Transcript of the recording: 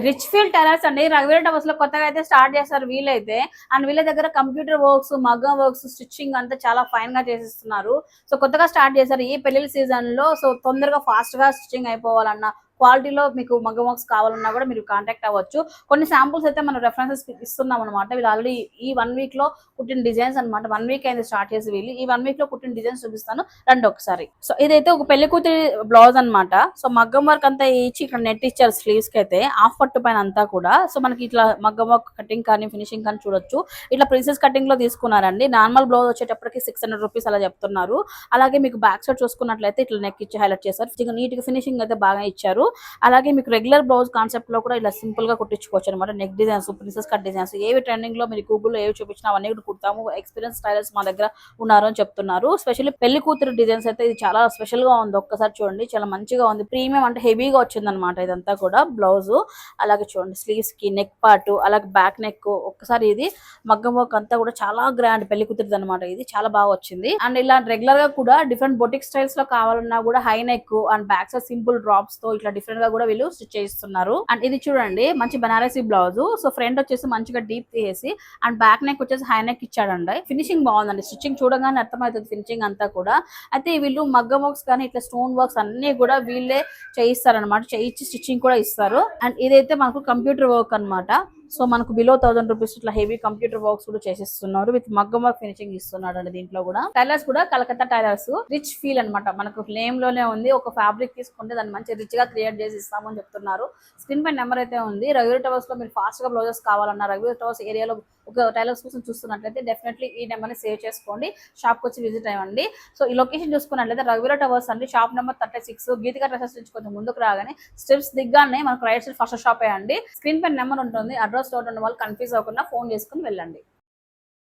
Rich feel tailors అండి. రఘువీర towers లో కొత్తగా అయితే స్టార్ట్ చేస్తారు వీళ్ళైతే. అండ్ వీళ్ళ దగ్గర కంప్యూటర్ వర్క్స్, మగ్గం వర్క్స్, స్టిచ్చింగ్ అంతా చాలా ఫైన్ గా చేసిస్తున్నారు. సో కొత్తగా స్టార్ట్ చేశారు ఈ పెళ్లి సీజన్ లో. సో తొందరగా ఫాస్ట్ గా స్టిచ్చింగ్ అయిపోవాలన్నా, క్వాలిటీలో మీకు మగ్గం వర్క్స్ కావాలన్నా కూడా మీరు కాంటాక్ట్ అవ్వచ్చు. కొన్ని శాంపుల్స్ అయితే మనం రెఫరెన్సెస్ ఇస్తున్నాం అనమాట. వీళ్ళు ఆల్రెడీ ఈ 1 వీక్ లో కుట్టిన డిజైన్స్ అనమాట. 1 వీక్ అయింది స్టార్ట్ చేసి వీళ్ళు. ఈ 1 వీక్ లో కుట్టిన డిజైన్స్ చూపిస్తాను రండి ఒకసారి. సో ఇదైతే ఒక పెళ్లి కూతురి బ్లౌజ్ అనమాట. సో మగ్గం వర్క్ అంతా ఇచ్చి ఇక్కడ నెట్ ఇచ్చారు స్లీవ్స్ కి అయితే, హాఫ్ పట్టు పైన అంతా కూడా. సో మనకి ఇట్లా మగ్గం వర్క్ కటింగ్ కానీ ఫినిషింగ్ కానీ చూడొచ్చు. ఇట్లా ప్రిన్సెస్ కటింగ్ లో తీసుకున్నారండి. నార్మల్ బ్లౌజ్ వచ్చేటప్పటికి 600 రూపీస్ అలా చెప్తున్నారు. అలాగే మీకు బ్యాక్ సైడ్ చూసుకున్నట్లయితే ఇట్లా నెక్ ఇచ్చి హైలైట్ చేశారు. నీట్ గా ఫినిషింగ్ అయితే బాగా ఇచ్చారు. అలాగే మీకు రెగ్యులర్ బ్లౌజ్ కాన్సెప్ట్ లో కూడా ఇలా సింపుల్ గా కుట్టించుకోవచ్చు అనమాట. Neck designs, princess cut designs, ఏవి ట్రెండింగ్ లో మీరు గూగుల్లో ఏవి చూపించినా అవన్నీ కూడా కుడతాము. ఎక్స్పీరియన్స్ స్టైలర్స్ మా దగ్గర ఉన్నారు అని చెప్తున్నారు. స్పెషల్లీ పెళ్లి కూతురు డిజైన్స్ అయితే ఇది చాలా స్పెషల్ గా ఉంది. ఒక్కసారి చూడండి, చాలా మంచిగా ఉంది. ప్రీమియం అంటే హెవీగా వచ్చింది అనమాట ఇదంతా కూడా బ్లౌజ్. అలాగే చూడండి స్లీవ్స్ కి నెక్ పార్ట్, అలాగే బ్యాక్ నెక్. ఒక్కసారి ఇది మగ్గం వర్క్ అంతా కూడా చాలా గ్రాండ్ పెళ్లి కూతురుది అనమాట. ఇది చాలా బాగా వచ్చింది. అండ్ ఇలా రెగ్యులర్ గా కూడా డిఫరెంట్ బొటిక్ స్టైల్స్ లో కావాలన్నా కూడా high neck and back side simple drops తో ఇట్లా డిఫరెంట్ గా కూడా వీళ్ళు స్టిచ్ చేస్తున్నారు. అండ్ ఇది చూడండి మంచి బనారసి బ్లౌజ్. సో ఫ్రంట్ వచ్చేసి మంచిగా డీప్ తీసేసి అండ్ బ్యాక్ నెక్ వచ్చేసి హై నెక్ ఇచ్చాడండి. ఫినిషింగ్ బాగుందండి. స్టిచ్చింగ్ చూడగానే అర్థమవుతుంది ఫినిషింగ్ అంతా కూడా. అయితే వీళ్ళు మగ్గం వర్క్స్ కానీ ఇట్లా స్టోన్ వర్క్స్ అన్ని కూడా వీళ్ళే చేయిస్తారనమాట. చేయించి స్టిచ్చింగ్ కూడా ఇస్తారు. అండ్ ఇదైతే మనకు కంప్యూటర్ వర్క్ అనమాట. సో మనకు బిలో 1000 రూపీస్ ఇట్లా హెవీ కంప్యూటర్ వర్క్స్ కూడా చేసిస్తున్నారు. విత్ మగ్గం వర్క్ ఫినిషింగ్ ఇస్తున్నాడు అండి. దీంట్లో కూడా టైలర్స్ కూడా కలకత్తా టైలర్స్. రిచ్ ఫీల్ అనమాట. మనకు నేమ్ లోనే ఉంది. ఒక ఫ్యాబ్రిక్ తీసుకుంటే దాన్ని మంచి రిచ్ గా క్రియేట్ చేసి ఇస్తామని చెప్తున్నారు. స్క్రీన్ పై నెంబర్ అయితే ఉంది. రఘువీర టవర్స్ లో మీరు ఫాస్ట్ గా బ్లౌజెస్ కావాలన్నా, రఘువీర టవర్స్ ఏరియాలో ఒక టైలర్స్ కోసం చూస్తున్నట్లయితే డెఫినెట్లీ ఈ నెంబర్ ని సేవ్ చేసుకోండి. షాప్ కి వచ్చి విజిట్ అవ్వండి. సో ఈ లొకేషన్ చూసుకున్నట్లయితే రఘువీర టవర్స్ అండి. షాప్ నెంబర్ 36, గీతిక డ్రెసెస్ నుంచి కొంచెం ముందుకు రాగానే స్టెప్స్ దిగ్గానే మనకు రైట్ సైడ్ ఫస్ట్ షాప్ అండి. స్క్రీన్ పై నెంబర్ ఉంటుంది. అడ్రస్ తోటి ఉన్న వాళ్ళు కన్ఫ్యూజ్ అవ్వకుండా ఫోన్ చేసుకుని వెళ్ళండి.